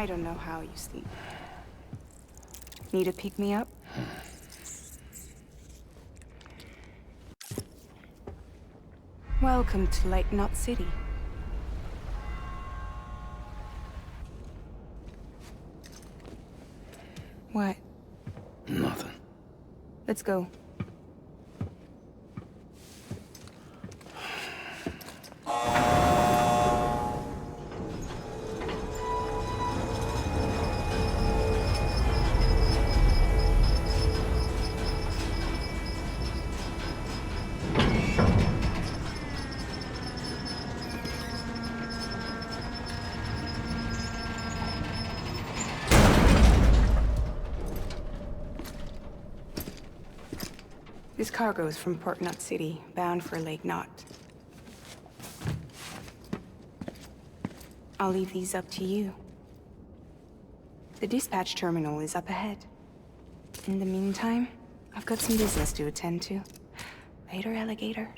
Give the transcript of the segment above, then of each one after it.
I don't know how you sleep. Need a pick-me-up? Welcome to Lake Knot City. What? Nothing. Let's go. This cargo is from Port Knot City, bound for Lake Knot. I'll leave these up to you. The dispatch terminal is up ahead. In the meantime, I've got some business to attend to. Later, alligator.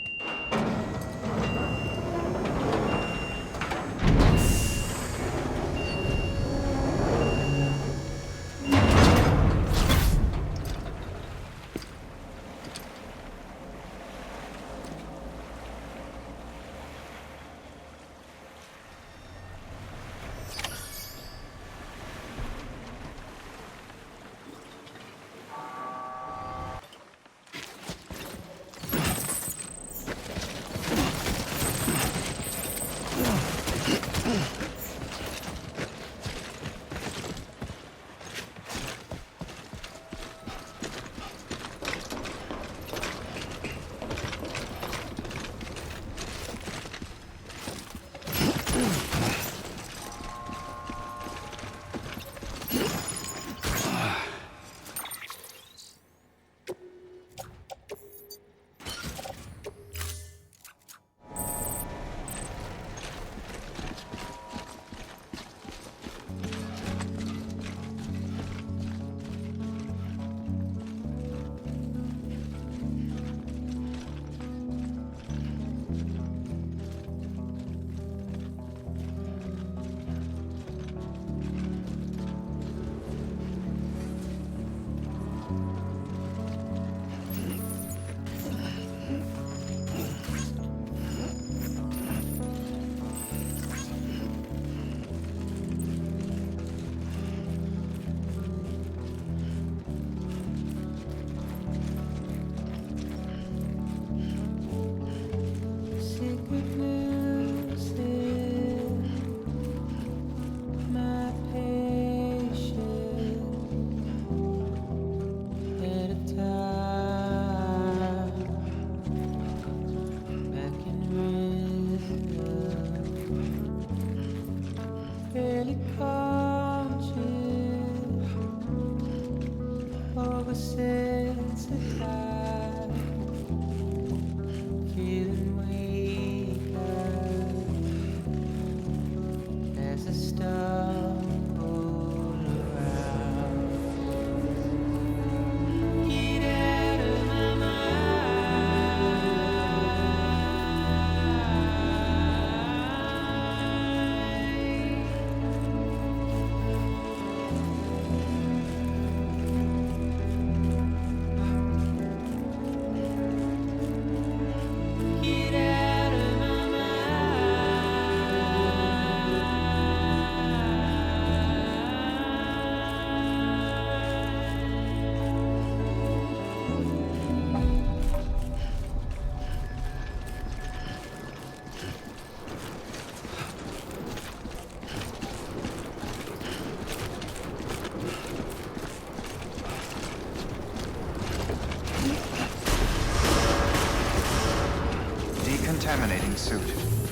Decontaminating suit.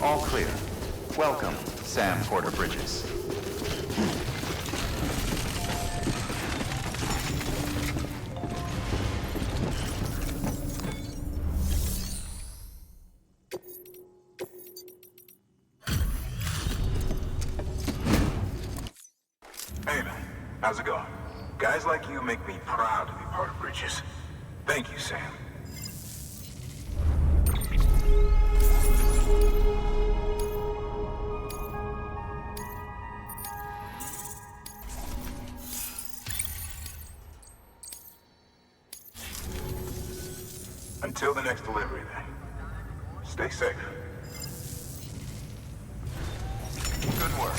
All clear. Welcome, Sam Porter Bridges. Hey man, how's it going? Guys like you make me proud to be part of Bridges. Thank you, Sam. Until the next delivery, then. Stay safe. Good work.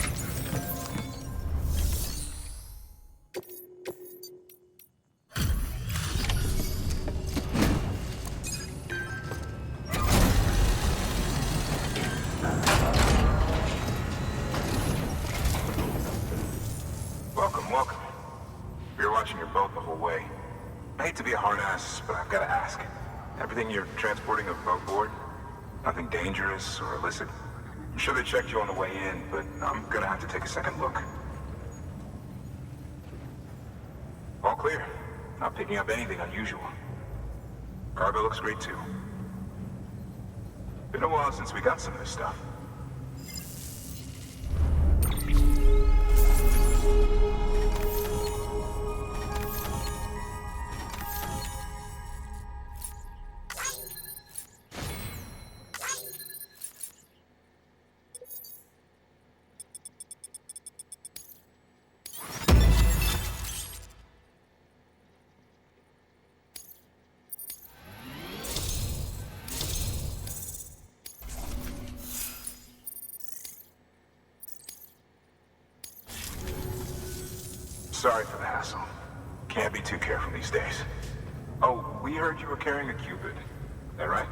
Welcome, welcome. We were watching your boat the whole way. I hate to be a hard ass, but I've got to ask. Everything you're transporting above board? Nothing dangerous or illicit? I'm sure they checked you on the way in, but I'm gonna have to take a second look. All clear. Not picking up anything unusual. Cargo looks great too. Been a while since we got some of this stuff. Sorry for the hassle. Can't be too careful these days. Oh, we heard you were carrying a Cupid. That right?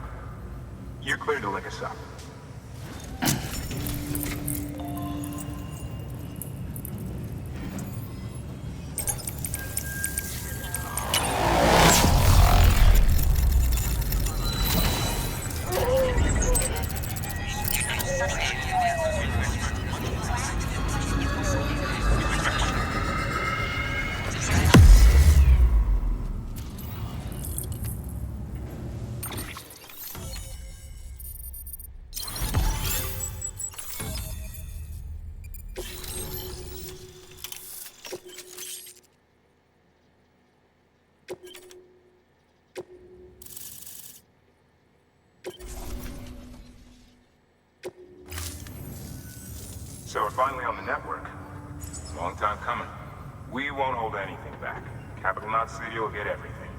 You're clear to link us up. So we're finally on the network. Long time coming. We won't hold anything back. Capital Knot City will get everything.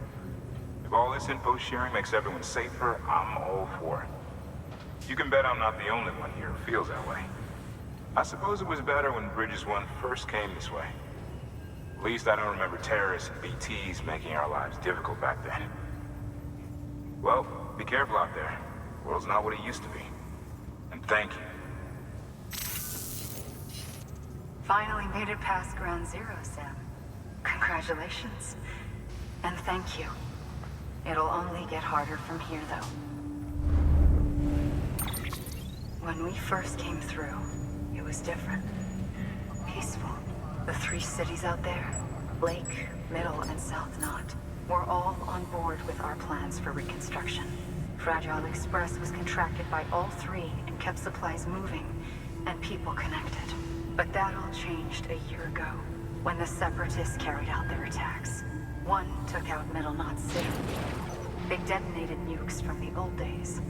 If all this info sharing makes everyone safer, I'm all for it. You can bet I'm not the only one here who feels that way. I suppose it was better when Bridges 1 first came this way. At least I don't remember terrorists and BTs making our lives difficult back then. Well, be careful out there. The world's not what it used to be. And thank you. Finally made it past Ground Zero, Sam. Congratulations. And thank you. It'll only get harder from here, though. When we first came through, it was different. Peaceful. The 3 cities out there, Lake, Middle, and South Knot, were all on board with our plans for reconstruction. Fragile Express was contracted by all 3 and kept supplies moving and people connected. But that all changed a year ago, when the Separatists carried out their attacks. One took out Middle Knot City. They detonated nukes from the old days.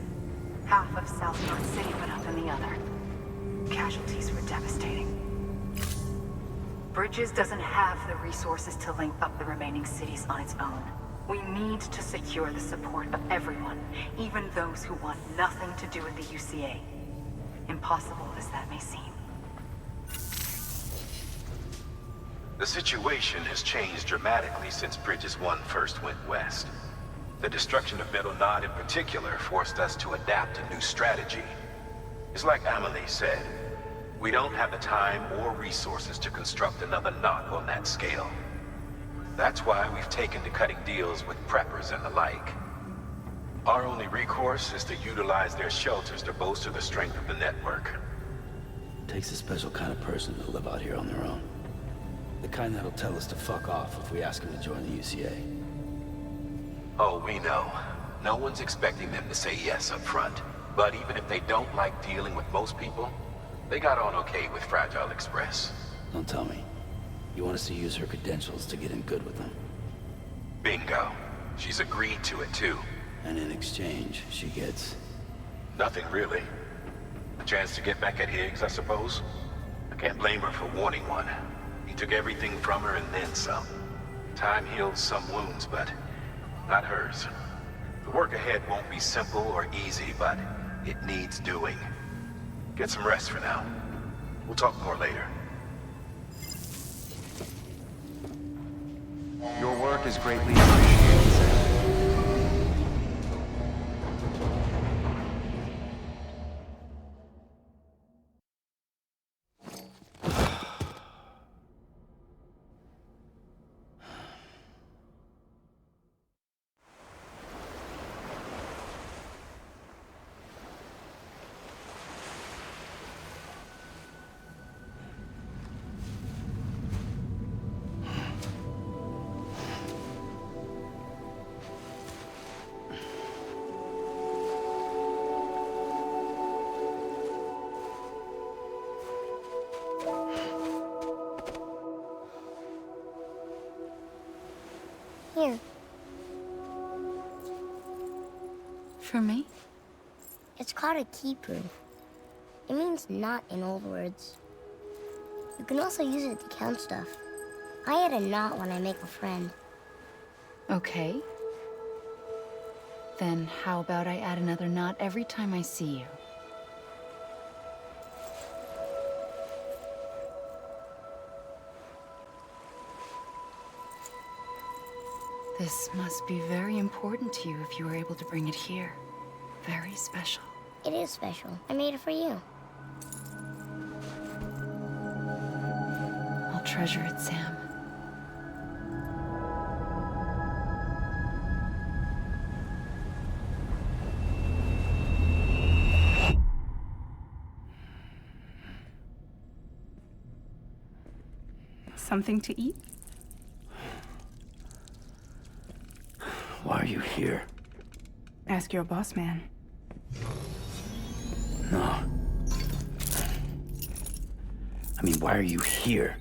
Half of South Knot City went up in the other. Casualties were devastating. Bridges doesn't have the resources to link up the remaining cities on its own. We need to secure the support of everyone, even those who want nothing to do with the UCA. Impossible as that may seem. The situation has changed dramatically since Bridges 1 first went west. The destruction of Middle Knot in particular forced us to adapt a new strategy. It's like Amelie said, we don't have the time or resources to construct another knot on that scale. That's why we've taken to cutting deals with preppers and the like. Our only recourse is to utilize their shelters to bolster the strength of the network. It takes a special kind of person to live out here on their own. The kind that'll tell us to fuck off if we ask them to join the UCA. Oh, we know. No one's expecting them to say yes up front. But even if they don't like dealing with most people, they got on okay with Fragile Express. Don't tell me. You want us to use her credentials to get in good with them? Bingo. She's agreed to it too. And in exchange, she gets... Nothing really. A chance to get back at Higgs, I suppose. I can't blame her for wanting one. He took everything from her and then some. Time heals some wounds, but not hers. The work ahead won't be simple or easy, but it needs doing. Get some rest for now. We'll talk more later. Your work is greatly appreciated, Sam. Here. For me? It's called a key proof. It means knot in old words. You can also use it to count stuff. I add a knot when I make a friend. Okay. Then how about I add another knot every time I see you? This must be very important to you if you were able to bring it here. Very special. It is special. I made it for you. I'll treasure it, Sam. Something to eat? Why are you here? Ask your boss man. No. I mean, why are you here?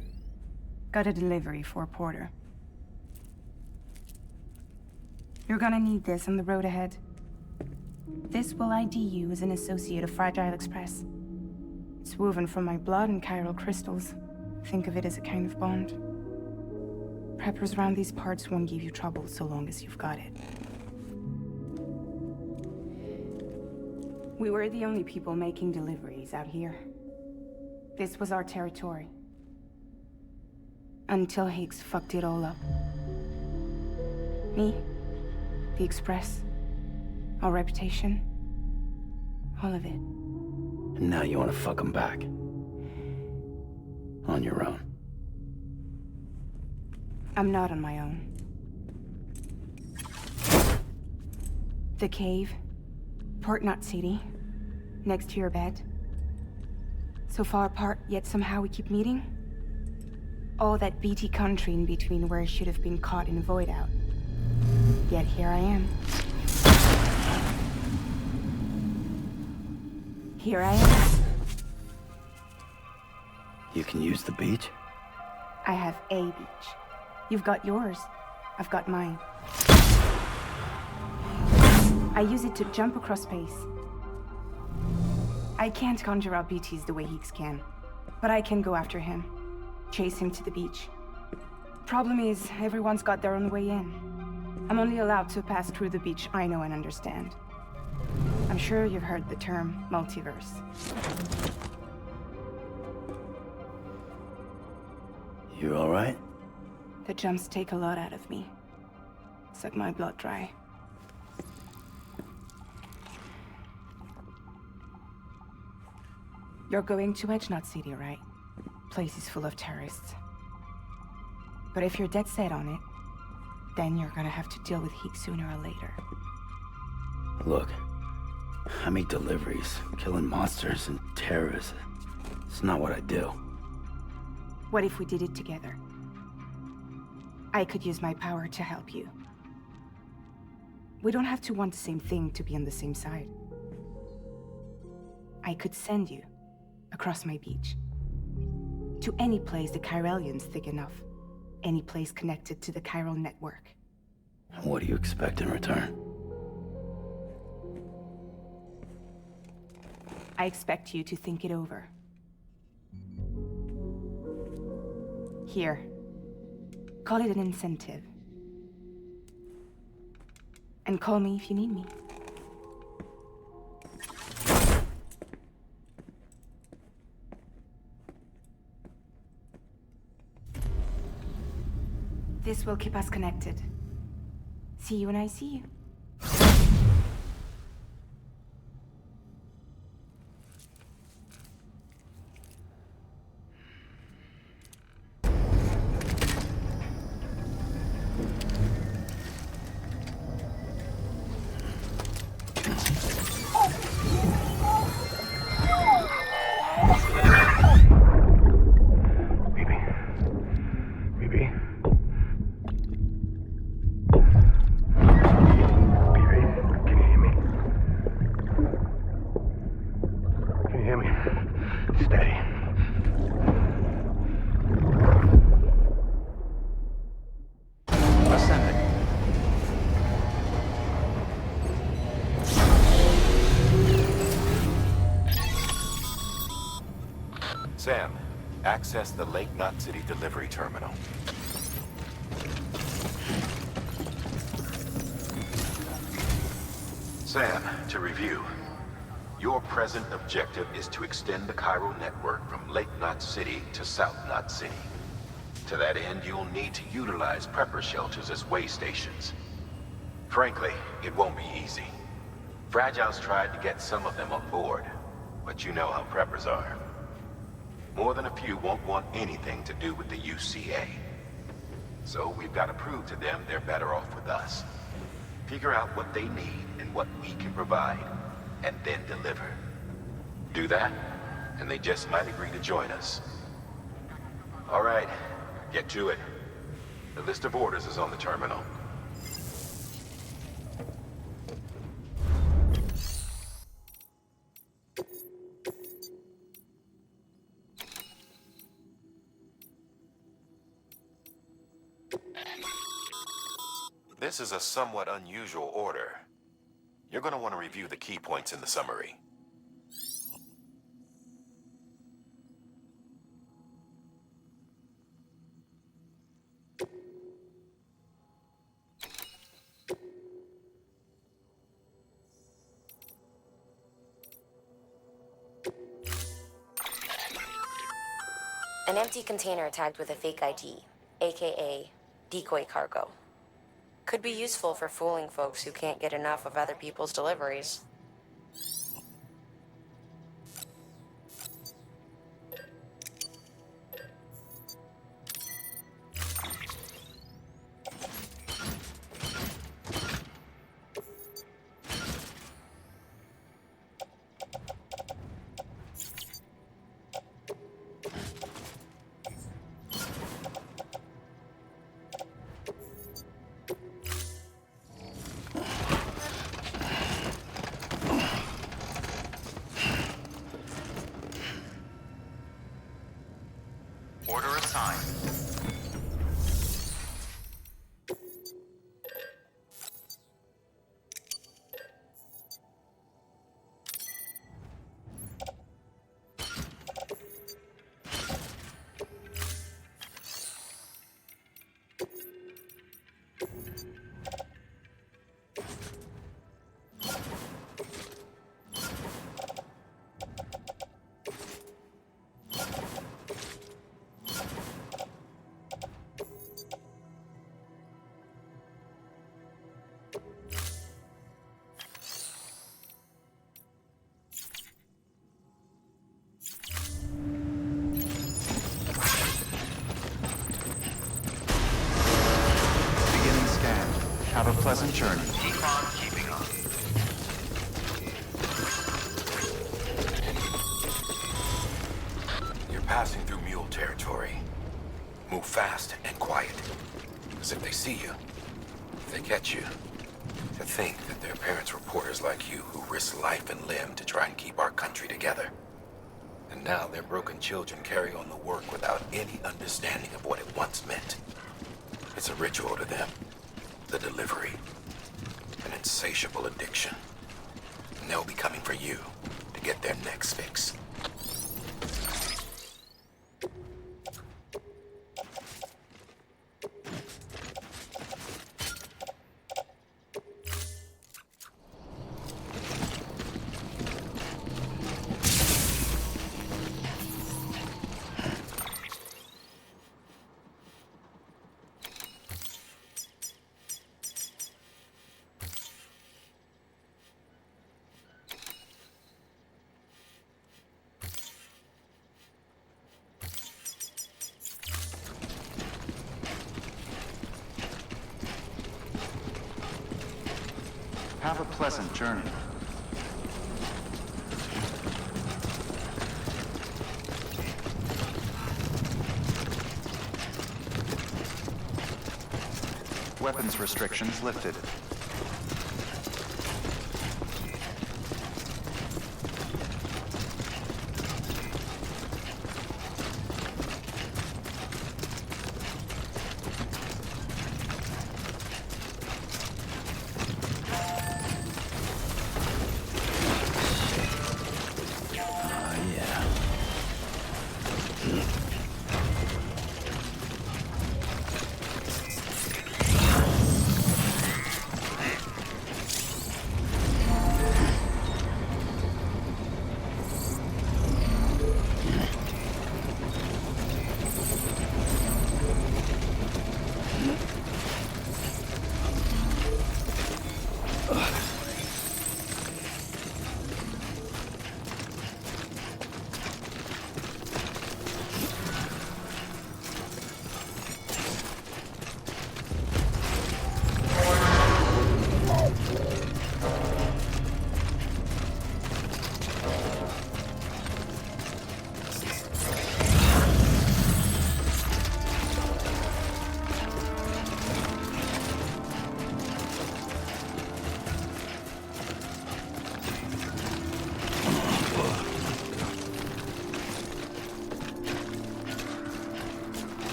Got a delivery for Porter. You're gonna need this on the road ahead. This will ID you as an associate of Fragile Express. It's woven from my blood and chiral crystals. Think of it as a kind of bond. Preppers around these parts won't give you trouble so long as you've got it. We were the only people making deliveries out here. This was our territory. Until Higgs fucked it all up. Me, the Express, our reputation, all of it. And now you want to fuck them back. On your own. I'm not on my own. The cave, Port Knot City, next to your bed. So far apart, yet somehow we keep meeting. All that BT country in between where I should have been caught in Void Out. Yet here I am. Here I am. You can use the beach? I have a beach. You've got yours. I've got mine. I use it to jump across space. I can't conjure up BTs the way Higgs can, but I can go after him. Chase him to the beach. Problem is, everyone's got their own way in. I'm only allowed to pass through the beach I know and understand. I'm sure you've heard the term multiverse. You all right? The jumps take a lot out of me. Suck my blood dry. You're going to Edge Knot City, right? Place is full of terrorists. But if you're dead set on it, then you're gonna have to deal with Higgs sooner or later. Look, I make deliveries, killing monsters and terrorists. It's not what I do. What if we did it together? I could use my power to help you. We don't have to want the same thing to be on the same side. I could send you across my beach. To any place the Chiralian's thick enough. Any place connected to the chiral network. What do you expect in return? I expect you to think it over. Here. Call it an incentive. And call me if you need me. This will keep us connected. See you when I see you. Sam, access the Lake Knot City delivery terminal. Sam, to review, your present objective is to extend the Cairo network from Lake Knot City to South Knot City. To that end, you'll need to utilize prepper shelters as way stations. Frankly, it won't be easy. Fragile's tried to get some of them on board, but you know how preppers are. More than a few won't want anything to do with the UCA. So we've got to prove to them they're better off with us. Figure out what they need and what we can provide, and then deliver. Do that, and they just might agree to join us. All right, get to it. The list of orders is on the terminal. This is a somewhat unusual order. You're going to want to review the key points in the summary. An empty container tagged with a fake ID, aka decoy cargo. Could be useful for fooling folks who can't get enough of other people's deliveries. Order assigned. Have a pleasant journey. Keep on keeping on. You're passing through mule territory. Move fast and quiet. Because if they see you, if they catch you, to think that their parents were reporters like you who risked life and limb to try and keep our country together. And now their broken children carry on the work without any understanding of what it once meant. It's a ritual to them. The delivery. An insatiable addiction. And they'll be coming for you to get their next fix. Have a pleasant journey. Weapons restrictions lifted.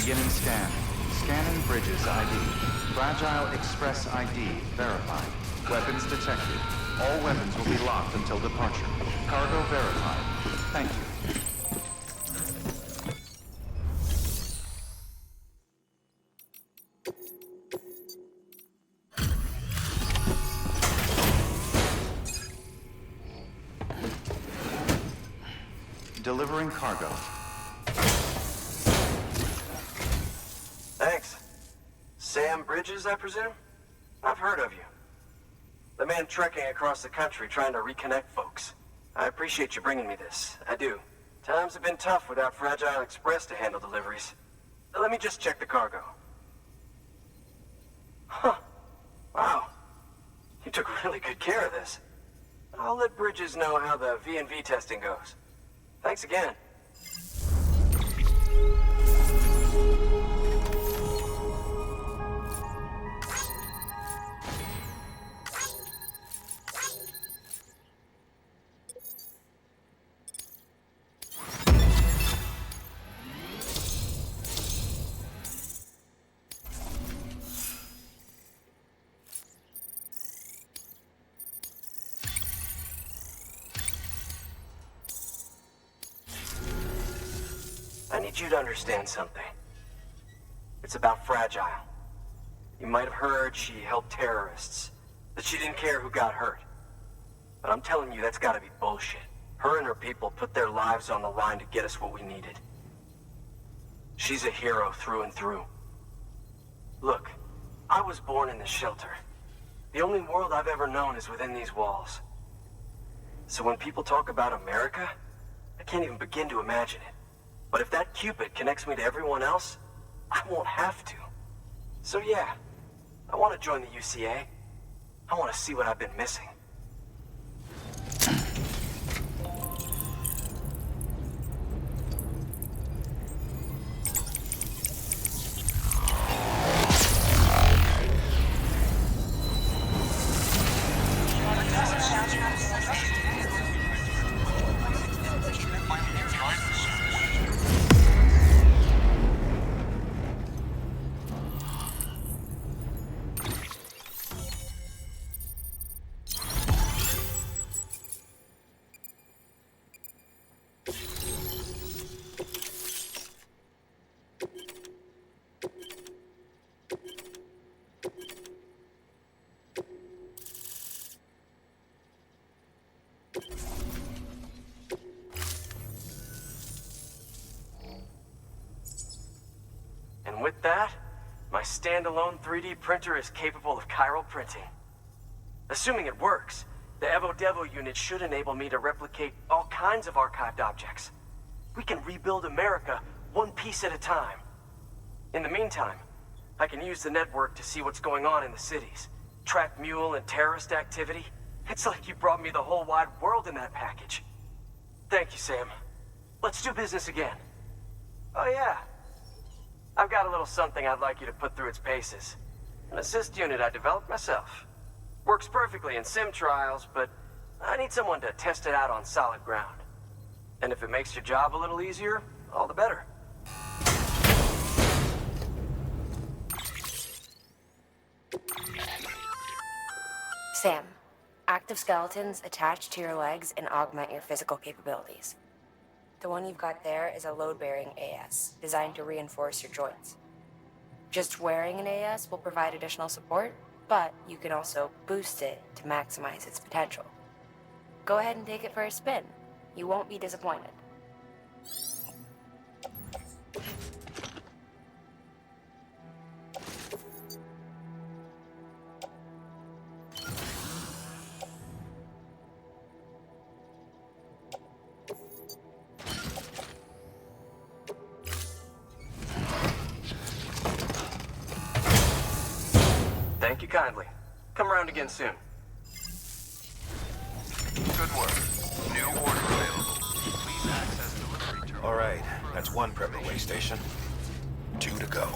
Beginning scan. Scanning Bridges ID. Fragile Express ID verified. Weapons detected. All weapons will be locked until departure. Cargo verified. Thank you. Delivering cargo. Thanks. Sam Bridges, I presume? I've heard of you. The man trekking across the country trying to reconnect folks. I appreciate you bringing me this. I do. Times have been tough without Fragile Express to handle deliveries. Let me just check the cargo. Huh. Wow. You took really good care of this. I'll let Bridges know how the V&V testing goes. Thanks again. you to understand something. It's about Fragile. You might have heard she helped terrorists, that she didn't care who got hurt. But I'm telling you, that's gotta be bullshit. Her and her people put their lives on the line to get us what we needed. She's a hero through and through. Look, I was born in this shelter. The only world I've ever known is within these walls. So when people talk about America, I can't even begin to imagine it. But if that Cupid connects me to everyone else, I won't have to. So yeah, I want to join the UCA. I want to see what I've been missing. And with that, my standalone 3D printer is capable of chiral printing. Assuming it works, the Evo Devo unit should enable me to replicate all kinds of archived objects. We can rebuild America one piece at a time. In the meantime, I can use the network to see what's going on in the cities, track mule and terrorist activity. It's like you brought me the whole wide world in that package. Thank you, Sam. Let's do business again. Oh yeah. I've got a little something I'd like you to put through its paces. An assist unit I developed myself. Works perfectly in sim trials, but I need someone to test it out on solid ground. And if it makes your job a little easier, all the better. Sam, active skeletons attach to your legs and augment your physical capabilities. The one you've got there is a load-bearing AS, designed to reinforce your joints. Just wearing an AS will provide additional support, but you can also boost it to maximize its potential. Go ahead and take it for a spin. You won't be disappointed. Thank you kindly. Come around again soon. Good work. New order available. Please access delivery terminal. All right, that's one permanent way station. 2 to go.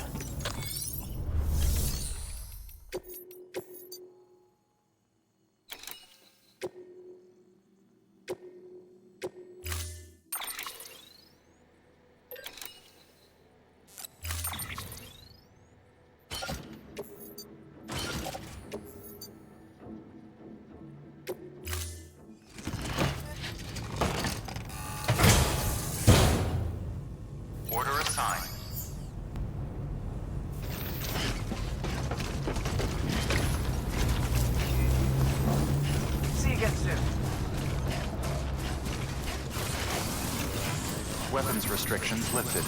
Order assigned. See you again soon. Weapons restrictions lifted.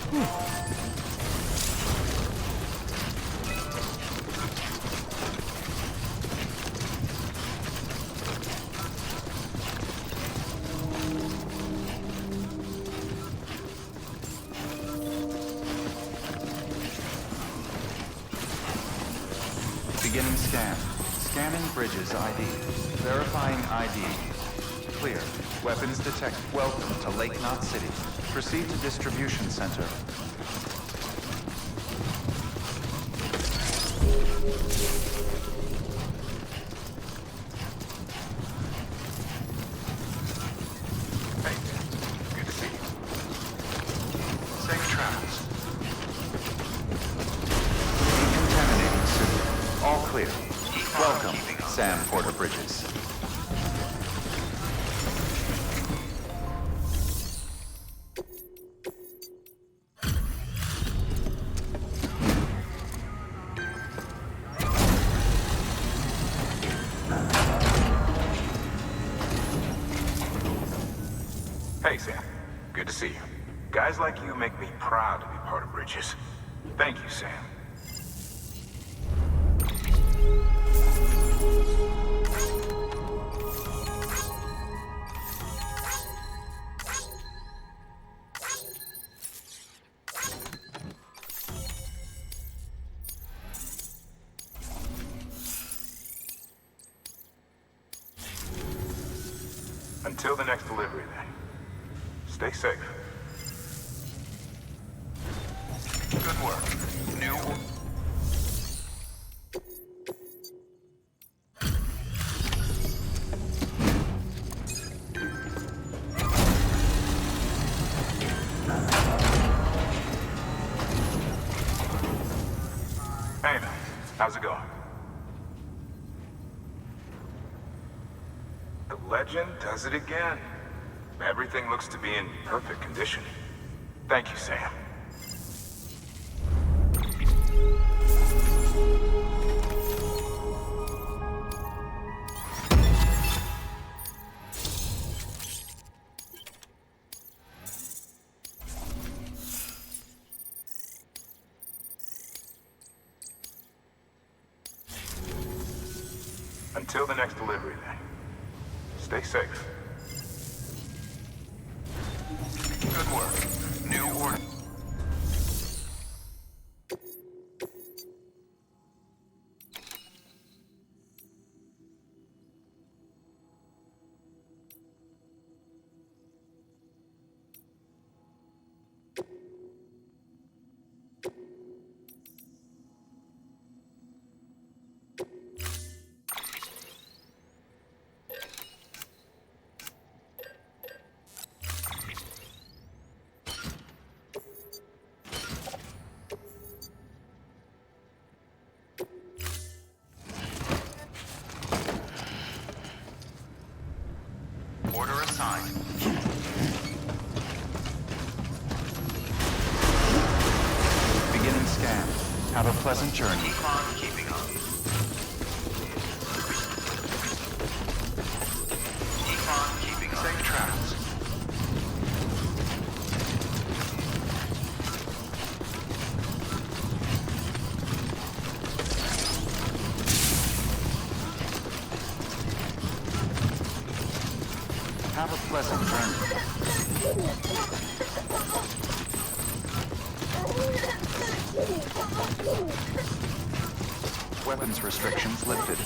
Beginning scan. Scanning Bridges ID. Verifying ID. Clear. Weapons detected. Welcome to Lake Knot City. Proceed to distribution center. Hey, good to see you. Safe travels. Decontaminating suit. All clear. Welcome, Sam Porter Bridges. Hey, Sam. Good to see you. Guys like you make me proud to be part of Bridges. Thank you, Sam. Until the next delivery, then. Stay safe. Good work. New... Hey, man. How's it going? The legend does it again. Everything looks to be in perfect condition. Thank you, Sam. Until the next delivery, then. Stay safe. Good work. New order. Order assigned. Beginning scan. Have a pleasant journey. Keep on keeping up. Keep on keeping up. Safe travels. Have a pleasant journey. Weapons restrictions lifted.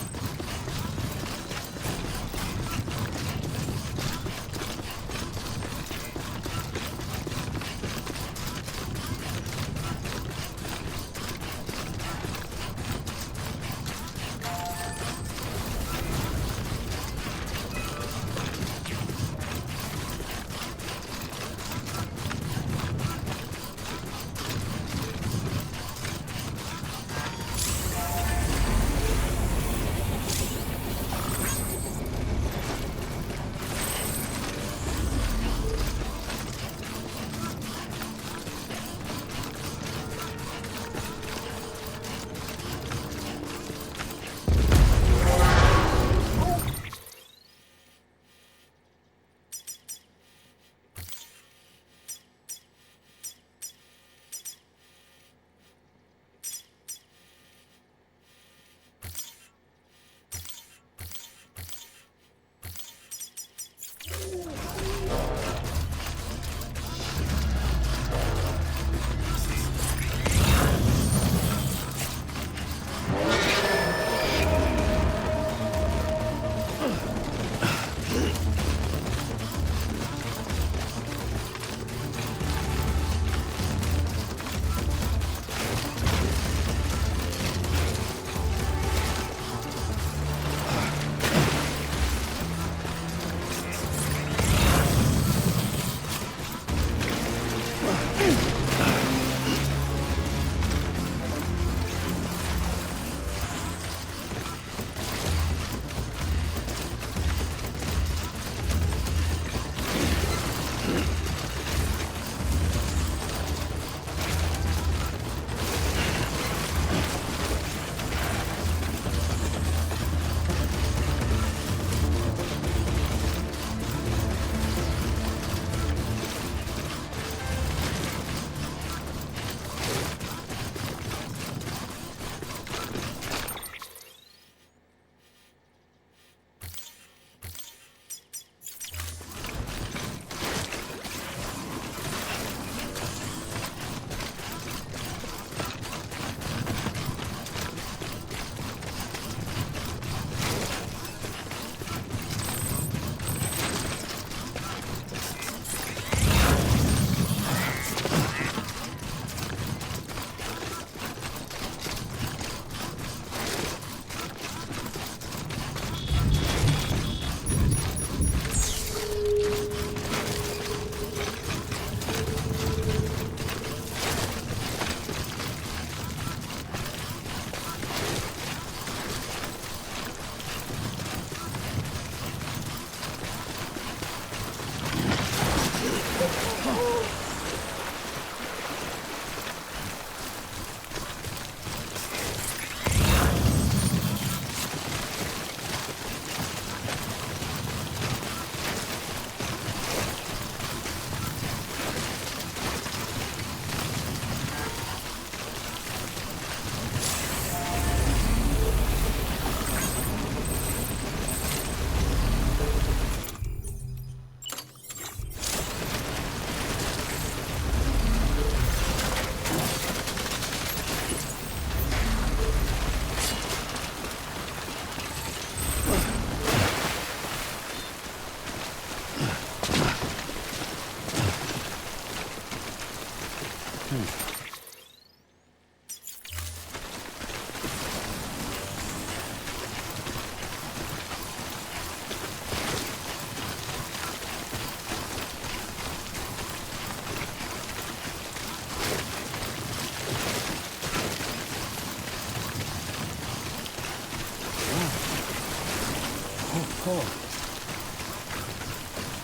Oh,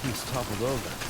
he's toppled over.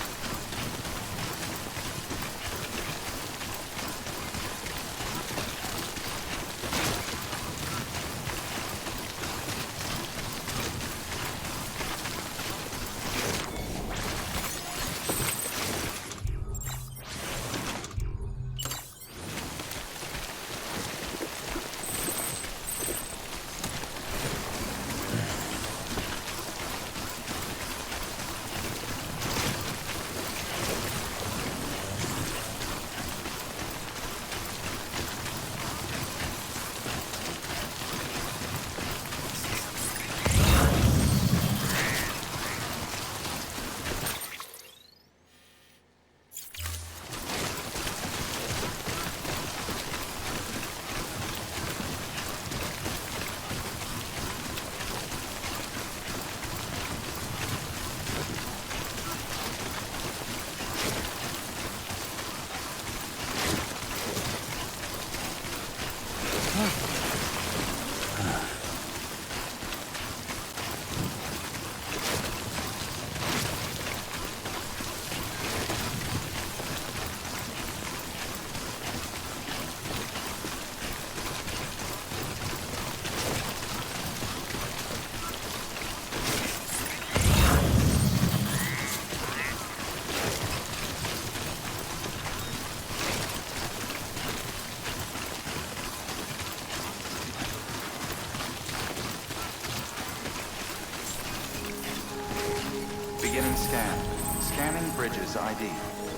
Beginning scan. Scanning Bridges ID.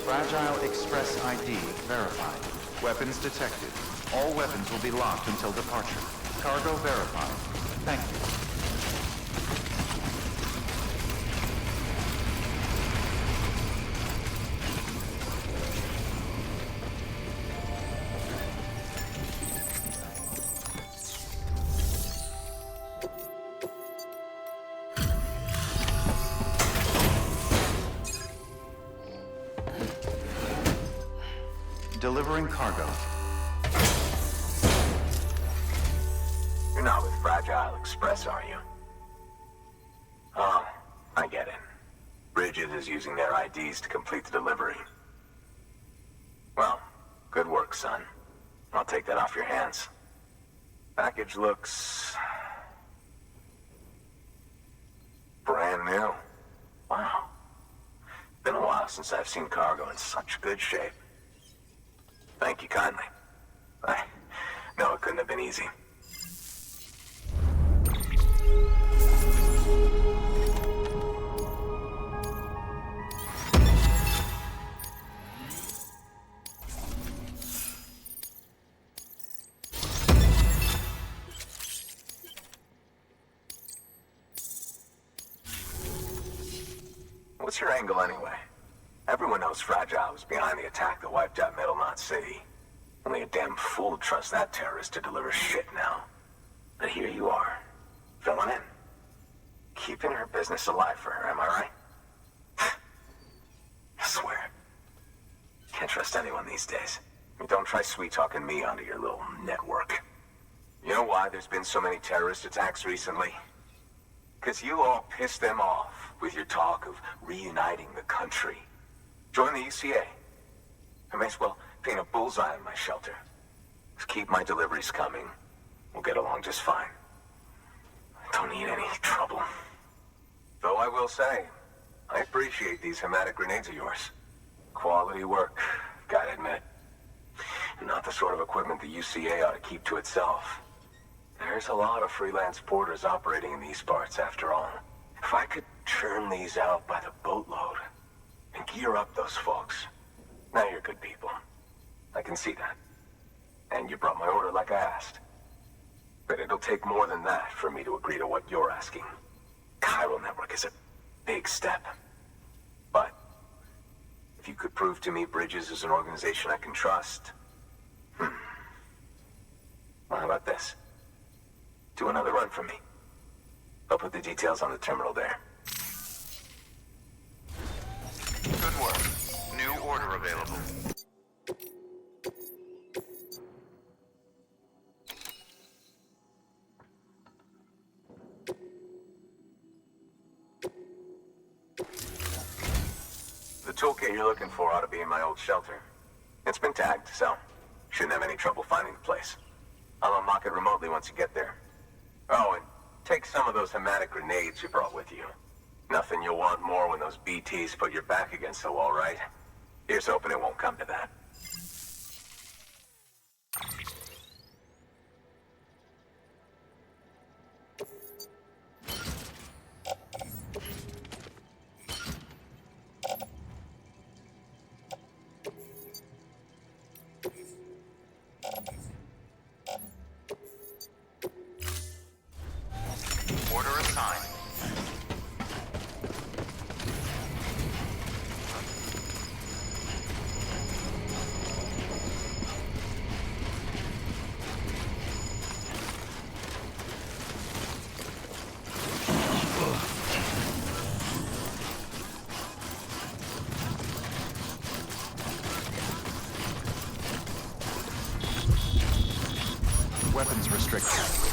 Fragile Express ID verified. Weapons detected. All weapons will be locked until departure. Cargo verified. Thank you. Delivering cargo. You're not with Fragile Express, are you? Oh, I get it. Bridget is using their IDs to complete the delivery. Well, good work, son. I'll take that off your hands. Package looks... brand new. Wow. Been a while since I've seen cargo in such good shape. Thank you kindly. I know it couldn't have been easy. What's your angle anyway? Everyone knows Fragile was behind the attack that wiped out Middle Knot City. Only a damn fool would trust that terrorist to deliver shit now. But here you are, filling in. Keeping her business alive for her, am I right? I swear. Can't trust anyone these days. And don't try sweet-talking me onto your little network. You know why there's been so many terrorist attacks recently? Because you all pissed them off with your talk of reuniting the country. Join the UCA. I may as well paint a bullseye on my shelter. Just keep my deliveries coming. We'll get along just fine. I don't need any trouble. Though I will say, I appreciate these hematic grenades of yours. Quality work, gotta admit. Not the sort of equipment the UCA ought to keep to itself. There's a lot of freelance porters operating in these parts, after all. If I could churn these out by the boatload and gear up those folks. Now you're good people. I can see that. And you brought my order like I asked. But it'll take more than that for me to agree to what you're asking. Chiral Network is a big step. But If you could prove to me Bridges is an organization I can trust. Well, how about this? Do another run for me. I'll put the details on the terminal there. Good work. New order available. The toolkit you're looking for ought to be in my old shelter. It's been tagged, so shouldn't have any trouble finding the place. I'll unlock it remotely once you get there. Oh, and take some of those hematic grenades you brought with you. Nothing you'll want more when those BTs put your back against the wall, right? Here's hoping it won't come to that. Order assigned. Weapons restricted.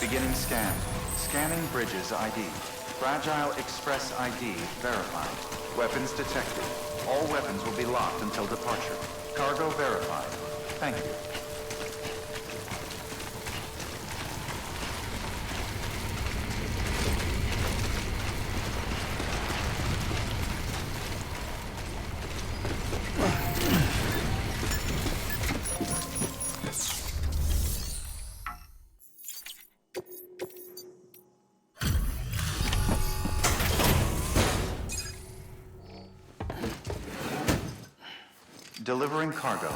Beginning scan. Scanning bridges ID. Fragile Express ID verified. Weapons detected. All weapons will be locked until departure. Cargo verified. Thank you. Delivering cargo.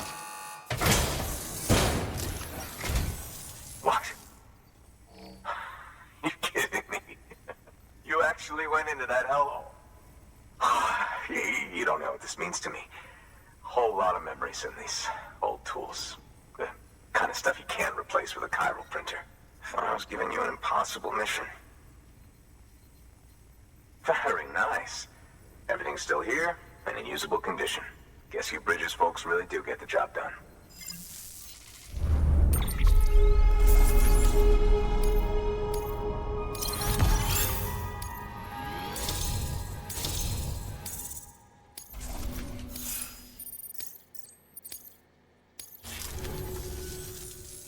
whole lot of memories in these old tools. The kind of stuff you can't replace with a chiral printer. Thought I was giving you an impossible mission. Very nice. Everything's still here and in usable condition. Guess you Bridges folks really do get the job done.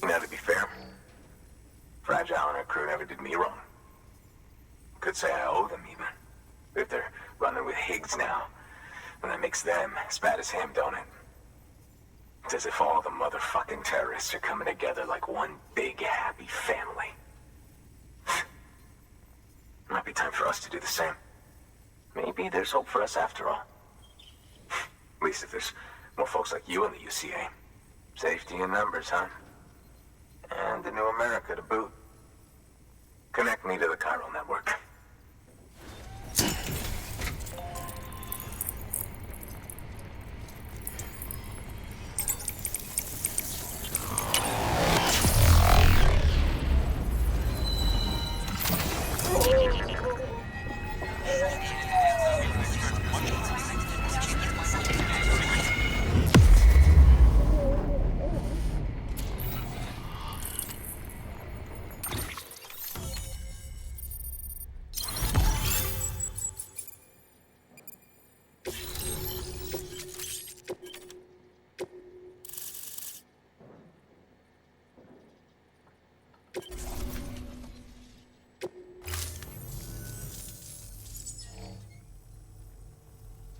Now, to be fair, Fragile and her crew never did me wrong. Could say I owe them, even. If they're running with Higgs now, then that makes them as bad as him, don't it? It's as if all the motherfucking terrorists are coming together like one big, happy family. Might be time for us to do the same. Maybe there's hope for us after all. At least if there's more folks like you in the UCA. Safety in numbers, huh? And the new America to boot. Connect me to the chiral network.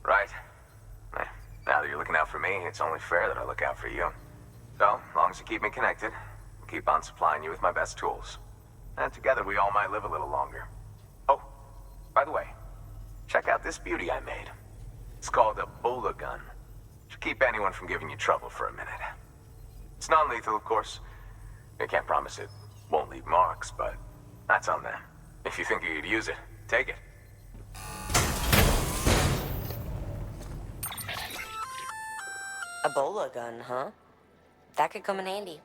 Right. Now that you're looking out for me, it's only fair that I look out for you. So, as long as you keep me connected, I'll keep on supplying you with my best tools. And together we all might live a little longer. Oh, by the way, check out this beauty I made. It's called a Bola gun. Should keep anyone from giving you trouble for a minute. It's non-lethal, of course. I can't promise it won't leave marks, but that's on them. If you think you could use it, take it. A Bola gun, huh? That could come in handy.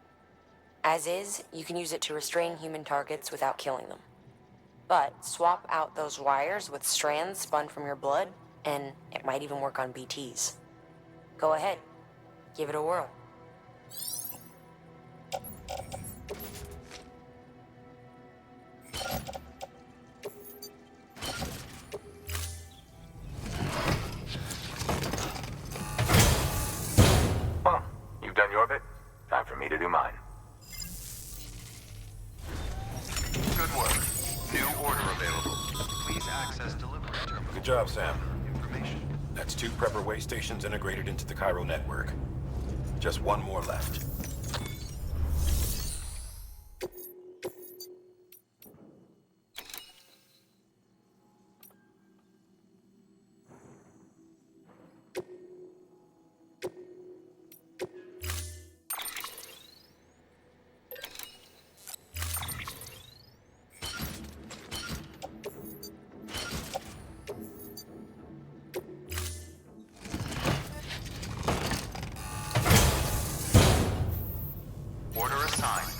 As is, you can use it to restrain human targets without killing them. But swap out those wires with strands spun from your blood, and it might even work on BTs. Go ahead. Give it a whirl. Well, you've done your bit. Time for me to do mine. Good work. New order available. Please access delivery terminal. Good job, Sam. Information. That's 2 prepper way stations integrated into the chiral network. Just 1 more left. Order assigned.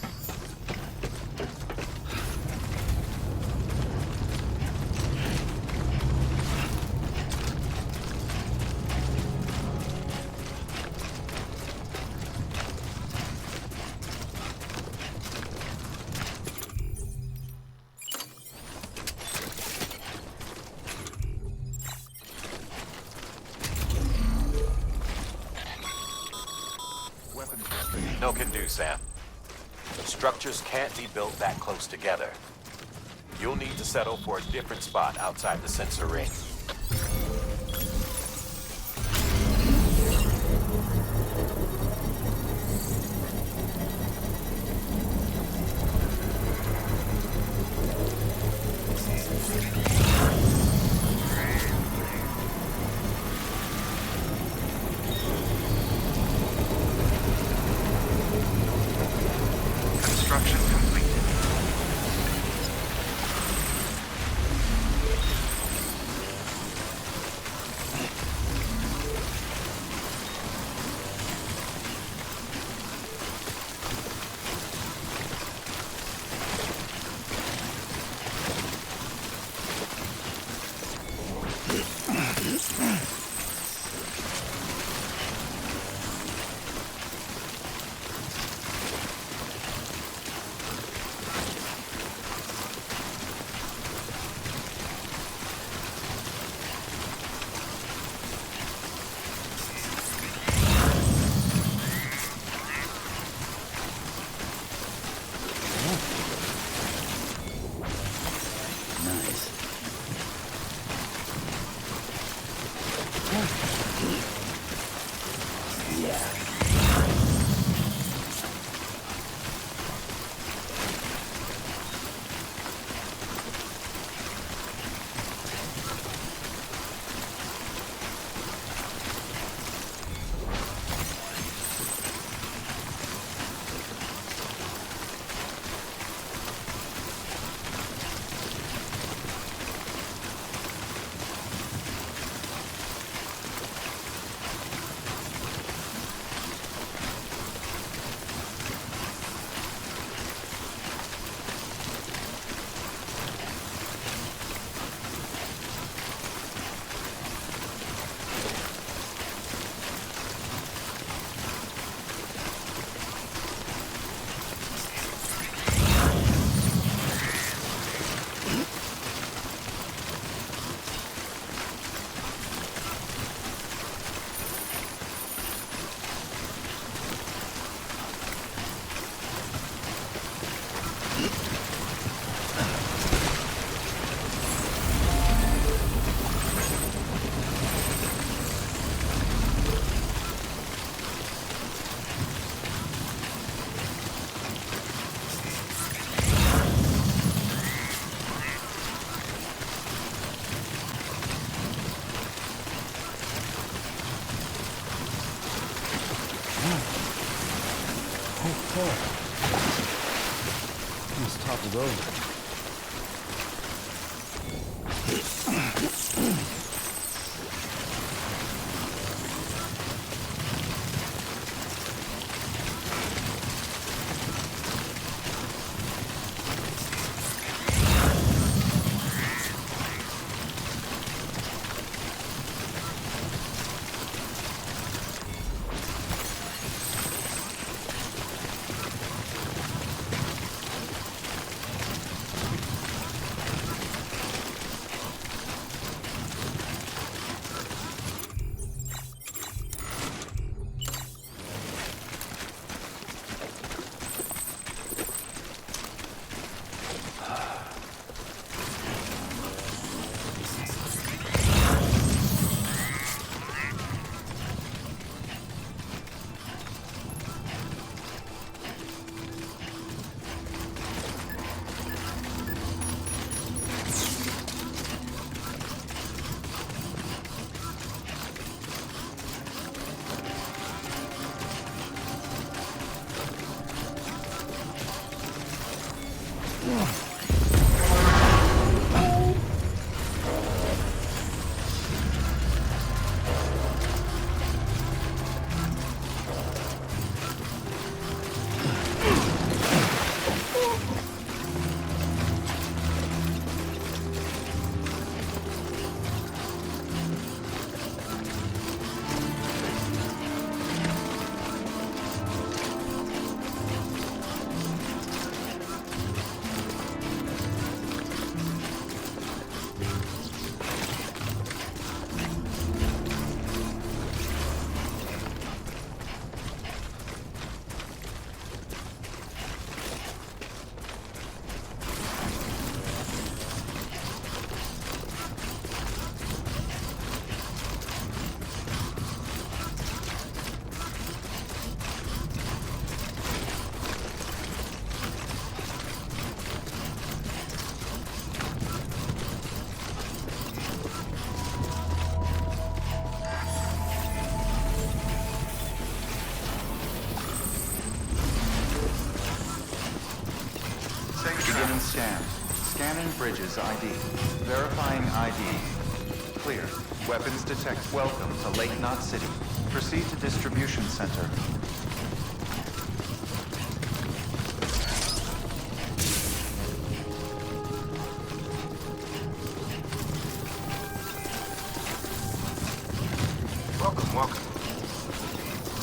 Weapons restrained. No can do, Sam. The structures can't be built that close together. You'll need to settle for a different spot outside the sensor ring. Construction completed. Let's top it over. Beginning scan. Scanning bridges ID. Verifying ID. Clear. Weapons detect. Welcome to Lake Knot City. Proceed to distribution center. Welcome, welcome.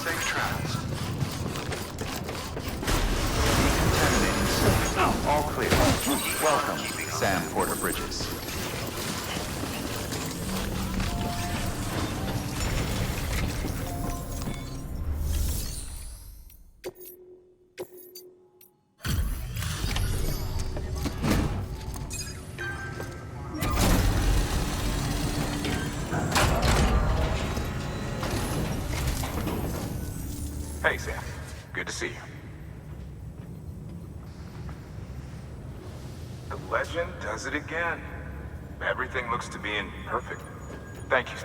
Safe travels. Decontaminating system. All clear. Welcome, Sam Porter Bridges. Hey, Sam. Good to see you. The legend does it again. Everything looks to be in perfect. Thank you.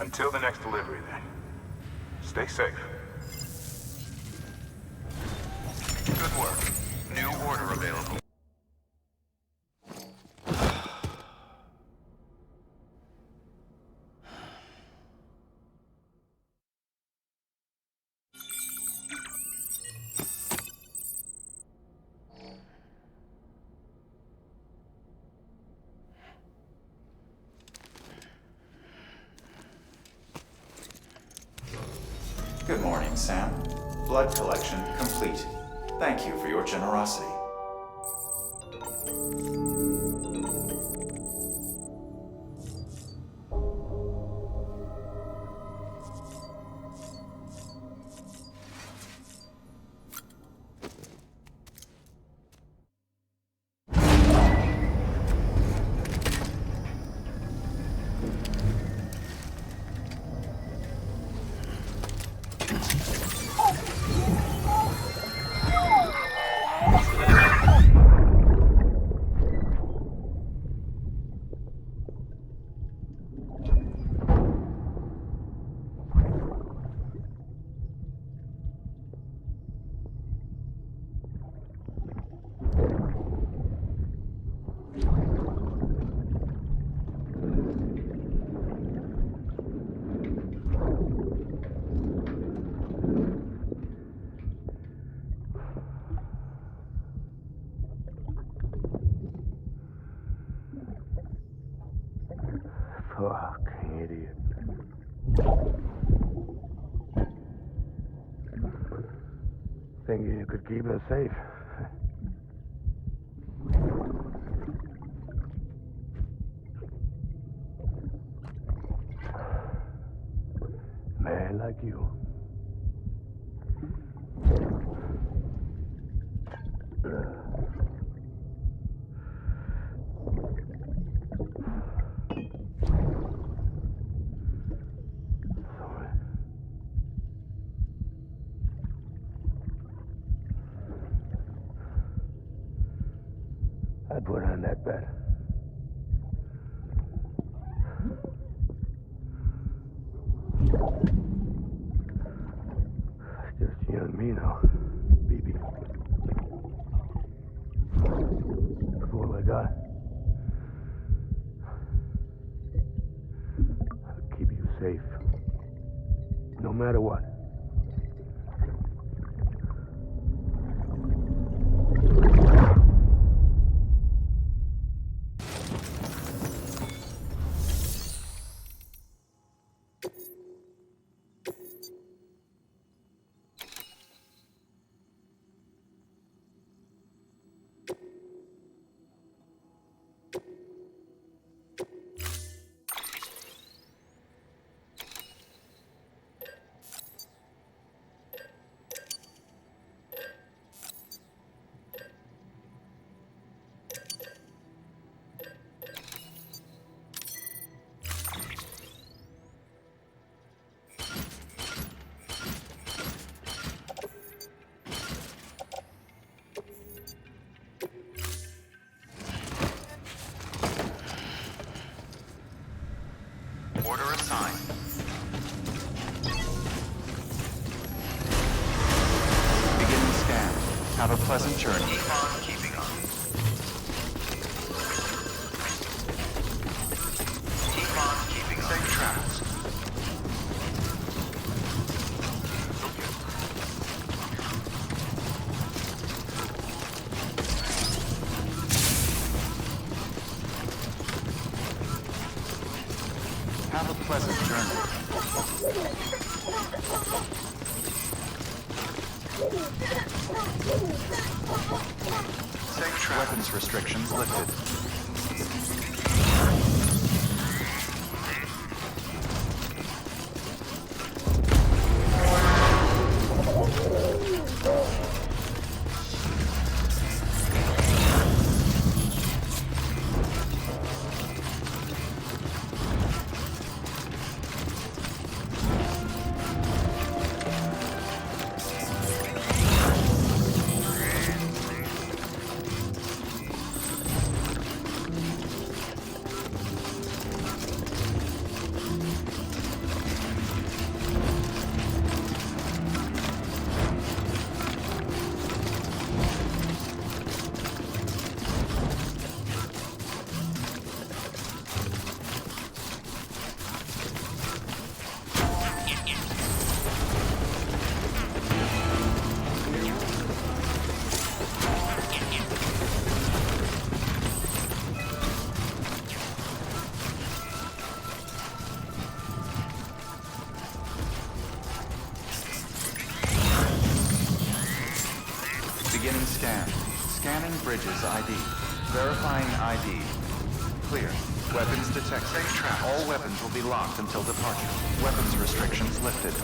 Until the next delivery, then. Stay safe. Good work. New order available. Good morning, Sam. Blood collection complete. Thank you for your generosity. Fuck, idiot. Thinking you could keep us safe. Man like you. Sorry. I put on that bet. Just you and me now, baby. That's all I got. I'll keep you safe. No matter what. Order assigned. Beginning scan. Have a pleasant journey. Keep on keeping on. Keep on keeping on. Safe travels. Have a pleasant journey. Safe weapons restrictions lifted. scan. Scanning Bridges ID. Verifying ID. Clear. Weapons detected. Safe traps. All weapons will be locked until departure. Weapons restrictions lifted.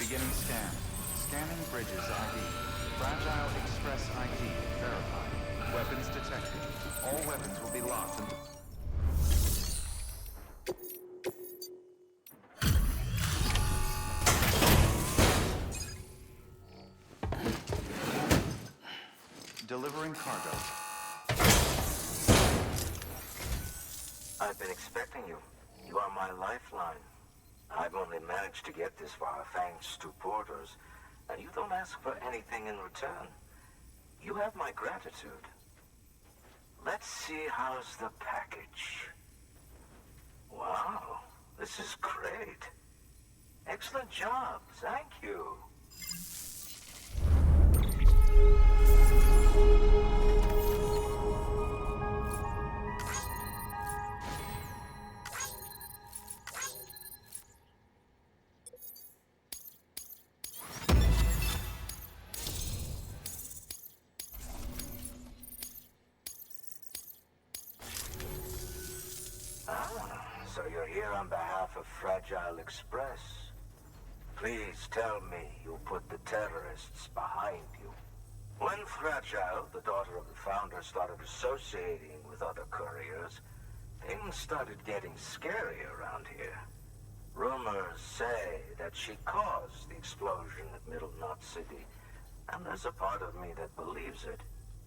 Beginning scan. Scanning Bridges ID. Fragile Express ID verified. Weapons detected. All weapons will be locked until... Delivering cargo. I've been expecting you. You are my lifeline. I've only managed to get this far thanks to porters, and you don't ask for anything in return. You have my gratitude. Let's see how's the package. Wow, this is great. Excellent job, thank you. So you're here on behalf of Fragile Express. Please tell me you put the terrorists behind you. When Fragile, the daughter of the founder, started associating with other couriers, things started getting scary around here. Rumors say that she caused the explosion at Middle Knot City, and there's a part of me that believes it.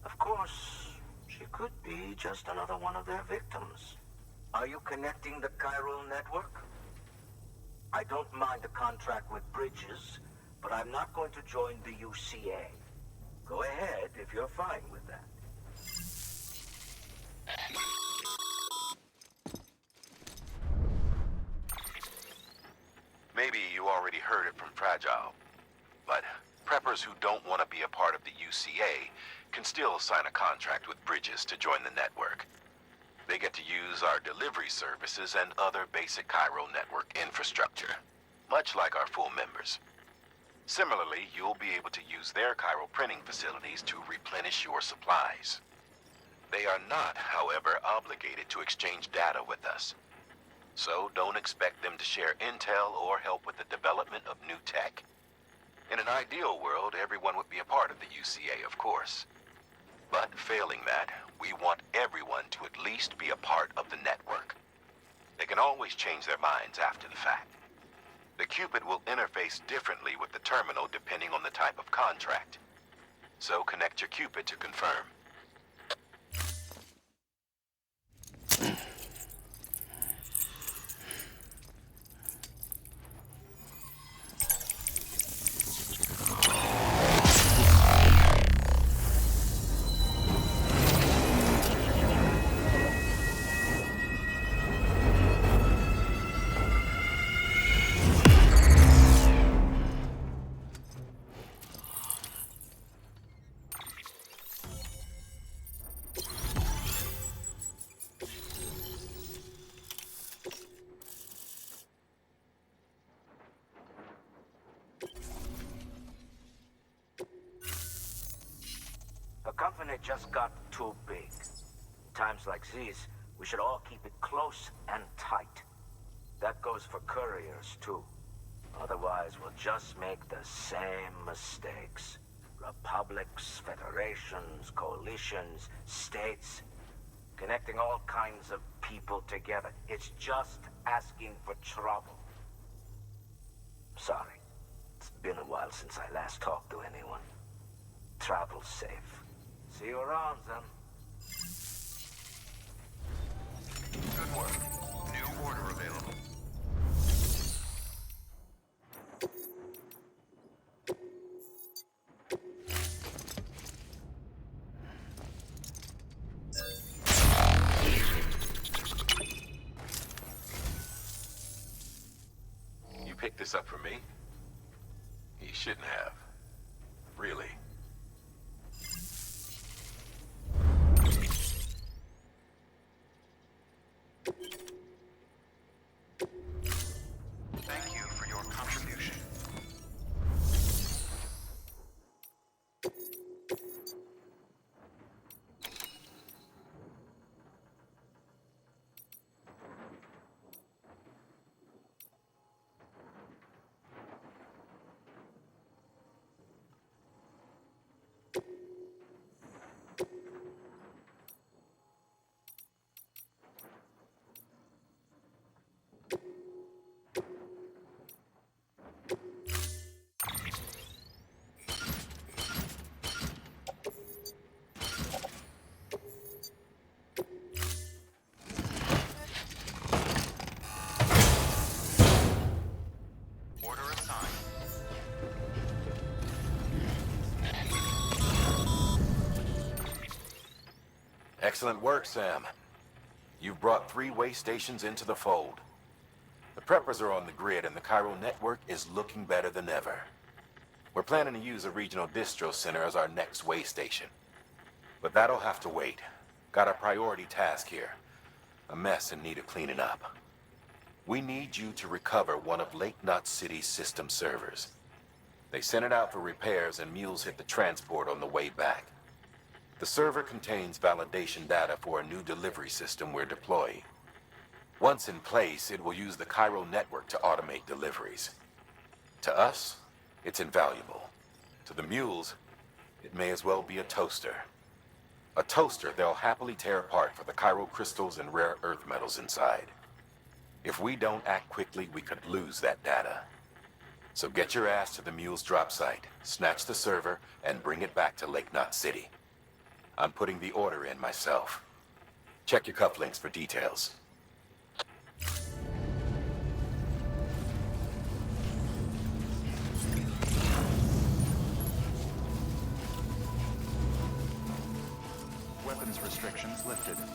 Of course, she could be just another one of their victims. Are you connecting the chiral network? I don't mind a contract with Bridges, but I'm not going to join the UCA. Go ahead if you're fine with that. Maybe you already heard it from Fragile, but preppers who don't want to be a part of the UCA can still sign a contract with Bridges to join the network. They get to use our delivery services and other basic Cairo network infrastructure, much like our full members. Similarly, you'll be able to use their Cairo printing facilities to replenish your supplies. They are not, however, obligated to exchange data with us. So don't expect them to share intel or help with the development of new tech. In an ideal world, everyone would be a part of the UCA, of course. But failing that, we want everyone to at least be a part of the network. They can always change their minds after the fact. The Cupid will interface differently with the terminal depending on the type of contract. So connect your Cupid to confirm. The company just got too big. Times like these, we should all keep it close and tight. That goes for couriers, too. Otherwise, we'll just make the same mistakes. Republics, federations, coalitions, states, connecting all kinds of people together. It's just asking for trouble. Sorry. It's been a while since I last talked to anyone. Travel safe. See you around, then. Good work. New order available. You picked this up for me? You shouldn't have. Really. Thank you for your contribution. Order assigned. Excellent work, Sam. You've brought 3 way stations into the fold. The preppers are on the grid and the Cairo network is looking better than ever. We're planning to use a regional distro center as our next way station. But that'll have to wait. Got a priority task here. A mess in need of cleaning up. We need you to recover one of Lake Knot City's system servers. They sent it out for repairs and mules hit the transport on the way back. The server contains validation data for a new delivery system we're deploying. Once in place, it will use the Cairo network to automate deliveries. To us, it's invaluable. To the mules, it may as well be a toaster. A toaster they'll happily tear apart for the Cairo crystals and rare earth metals inside. If we don't act quickly, we could lose that data. So get your ass to the mule's drop site, snatch the server, and bring it back to Lake Knot City. I'm putting the order in myself. Check your cufflinks for details. lifted.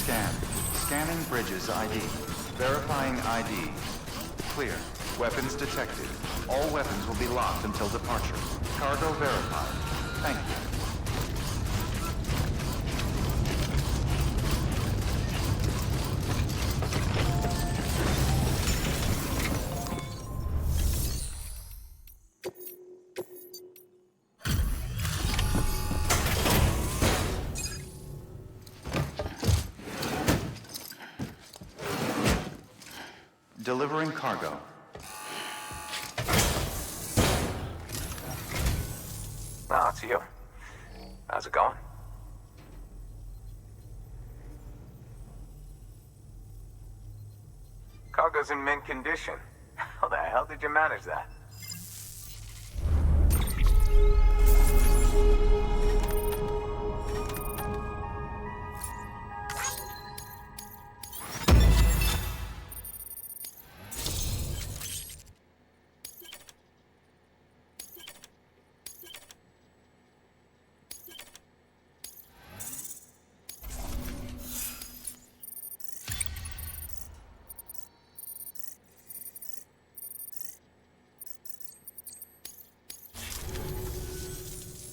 scan. Scanning Bridges ID. Verifying ID. Clear. Weapons detected. All weapons will be locked until departure. Cargo verified. Thank you. Delivering cargo. No, it's you. How's it going? Cargo's in mint condition. How the hell did you manage that?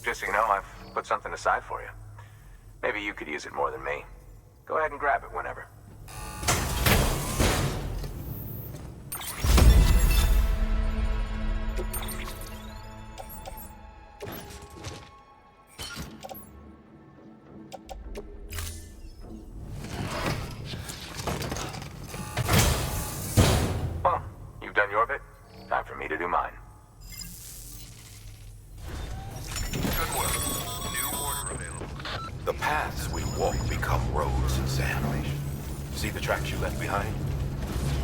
Just so you know, I've put something aside for you. Maybe you could use it more than me. Go ahead and grab it whenever. Well, you've done your bit. Time for me to do mine. The paths we walk become roads, Sam. See the tracks you left behind?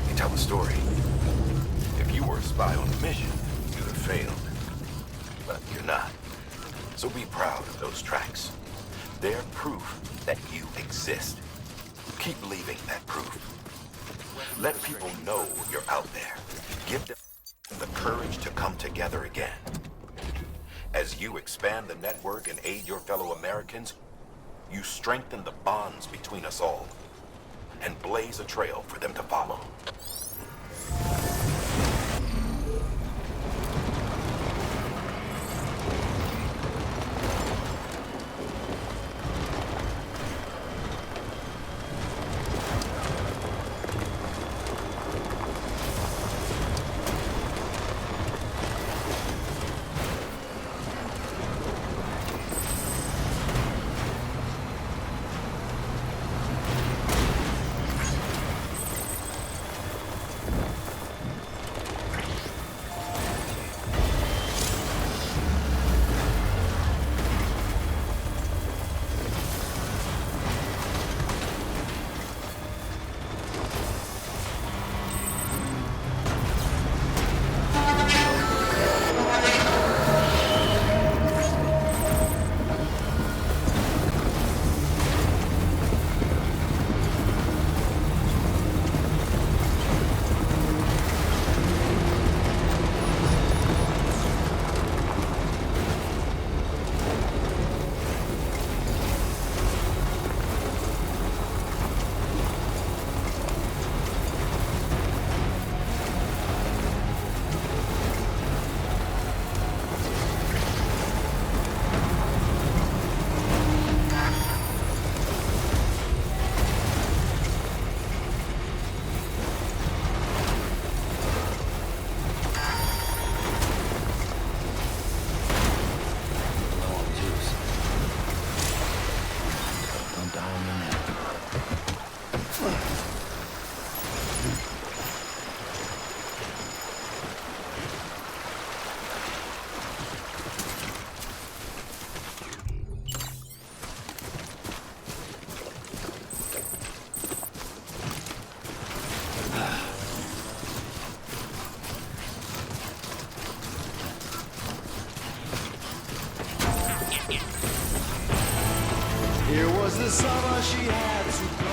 They tell a story. If you were a spy on a mission, you'd have failed. But you're not. So be proud of those tracks. They're proof that you exist. Keep leaving that proof. Let people know you're out there. Give them the courage to come together again. As you expand the network and aid your fellow Americans, you strengthen the bonds between us all and blaze a trail for them to follow. Here was the summer she had to go.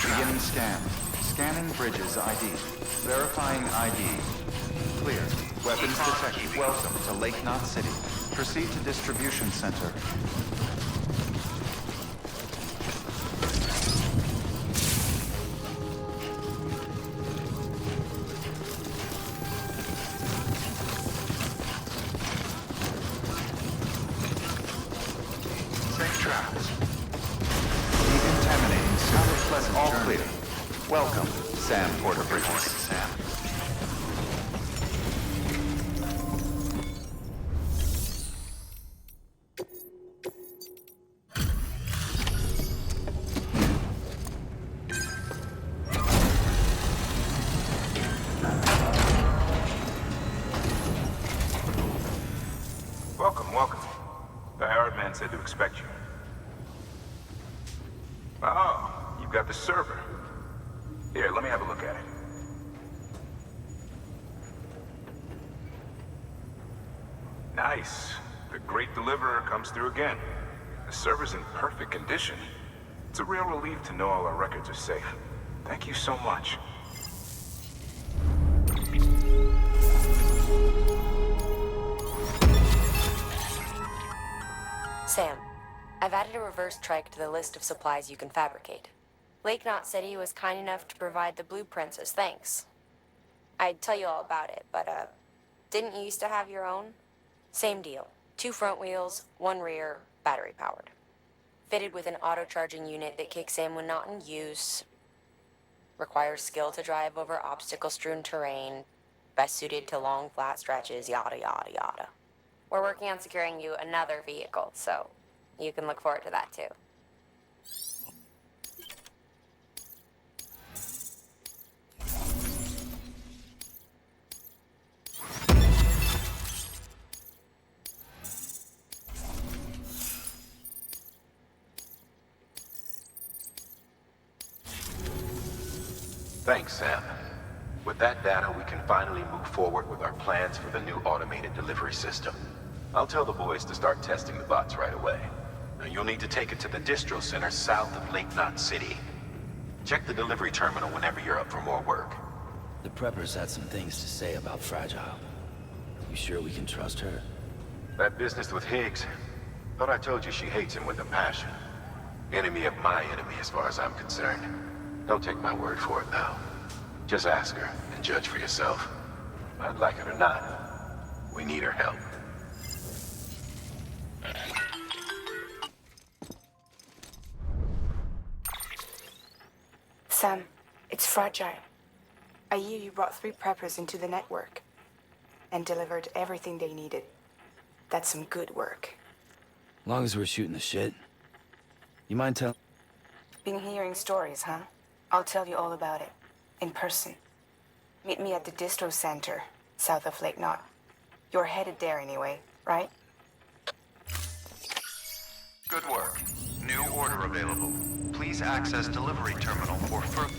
Beginning scan. Scanning bridges ID. Verifying ID. Clear. Weapons detected. Welcome to Lake Knot City. Proceed to distribution center. Safe travels. Decontaminating. Have a pleasant all journey. Clear. Welcome, Sam Porter Bridges. Sam. Welcome, welcome. The hired man said to expect you. Oh, you've got the server. Here, let me have a look at it. Nice. The great deliverer comes through again. The server's in perfect condition. It's a real relief to know all our records are safe. Thank you so much. Sam, I've added a reverse trike to the list of supplies you can fabricate. Lake Knot City was kind enough to provide the blueprints as thanks. I'd tell you all about it, but, didn't you used to have your own? Same deal. 2 front wheels, 1 rear, battery powered. Fitted with an auto-charging unit that kicks in when not in use. Requires skill to drive over obstacle-strewn terrain. Best suited to long, flat stretches, yada yada yada. We're working on securing you another vehicle, so you can look forward to that too. Thanks, Sam. With that data, we can finally move forward with our plans for the new automated delivery system. I'll tell the boys to start testing the bots right away. Now, you'll need to take it to the distro center south of Lake Knot City. Check the delivery terminal whenever you're up for more work. The preppers had some things to say about Fragile. You sure we can trust her? That business with Higgs. Thought I told you she hates him with a passion. Enemy of my enemy as far as I'm concerned. Don't take my word for it, though. Just ask her and judge for yourself. I'd like it or not. We need her help. Sam, it's Fragile. I hear you brought 3 preppers into the network and delivered everything they needed. That's some good work. Long as we're shooting the shit. You mind telling? Been hearing stories, huh? I'll tell you all about it. In person. Meet me at the distro center, south of Lake Knot. You're headed there anyway, right? Good work. New order available. Please access delivery terminal for further...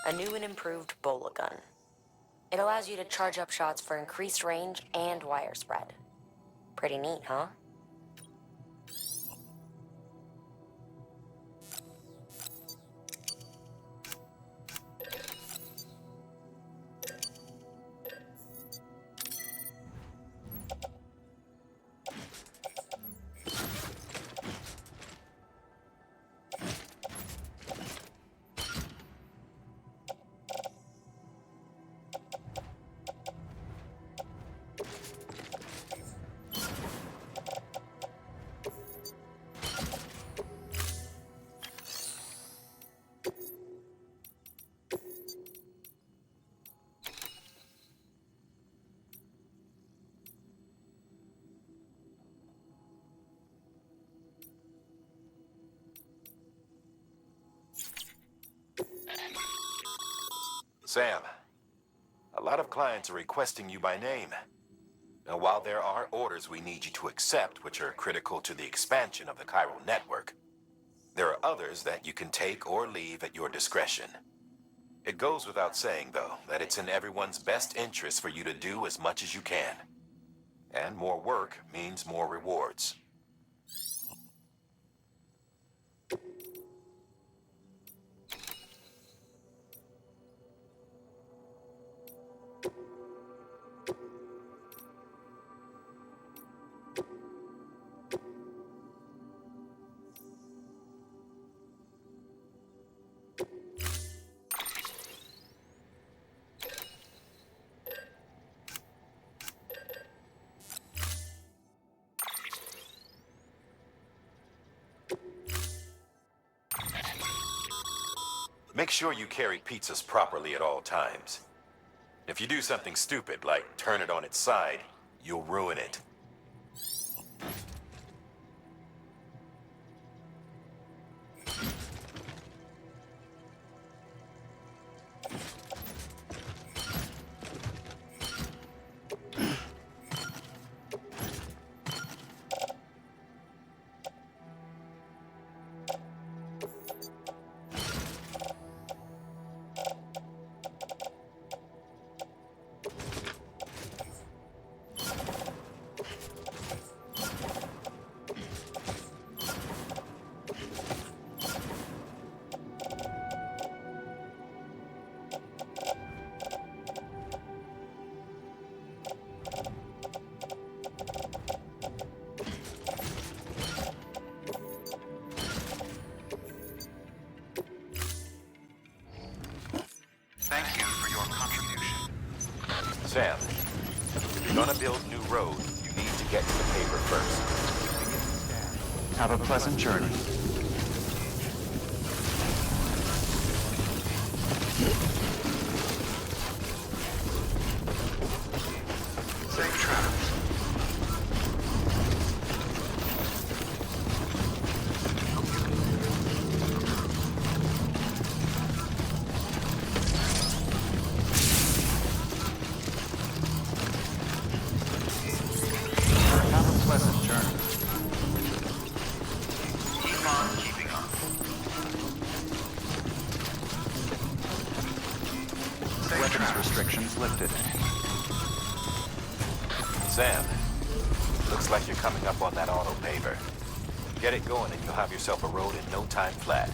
A new and improved Bola gun. It allows you to charge up shots for increased range and wire spread. Pretty neat, huh? Sam, a lot of clients are requesting you by name. Now, while there are orders we need you to accept, which are critical to the expansion of the chiral network, there are others that you can take or leave at your discretion. It goes without saying, though, that it's in everyone's best interest for you to do as much as you can. And more work means more rewards. Make sure you carry pizzas properly at all times. If you do something stupid, like turn it on its side, you'll ruin it. Thank you for your contribution. Sam, if you're gonna build new road, you need to get to the paper first. Have a pleasant journey. Safe travels. Have a pleasant journey. Keep on keeping on. Weapons restrictions lifted. Sam, looks like you're coming up on that auto paver. Get it going and you'll have yourself a road in no time flat.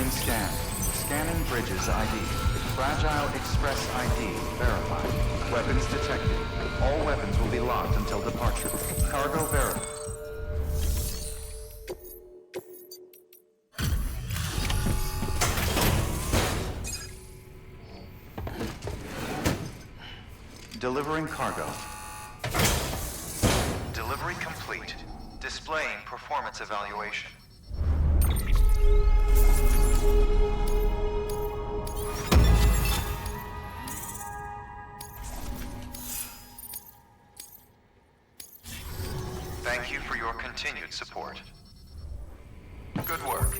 Beginning scan. Scanning bridges ID. Fragile Express ID verified. Weapons detected. All weapons will be locked until departure. Cargo verified. Delivering cargo. Delivery complete. Displaying performance evaluation. Thank you for your continued support. Good work.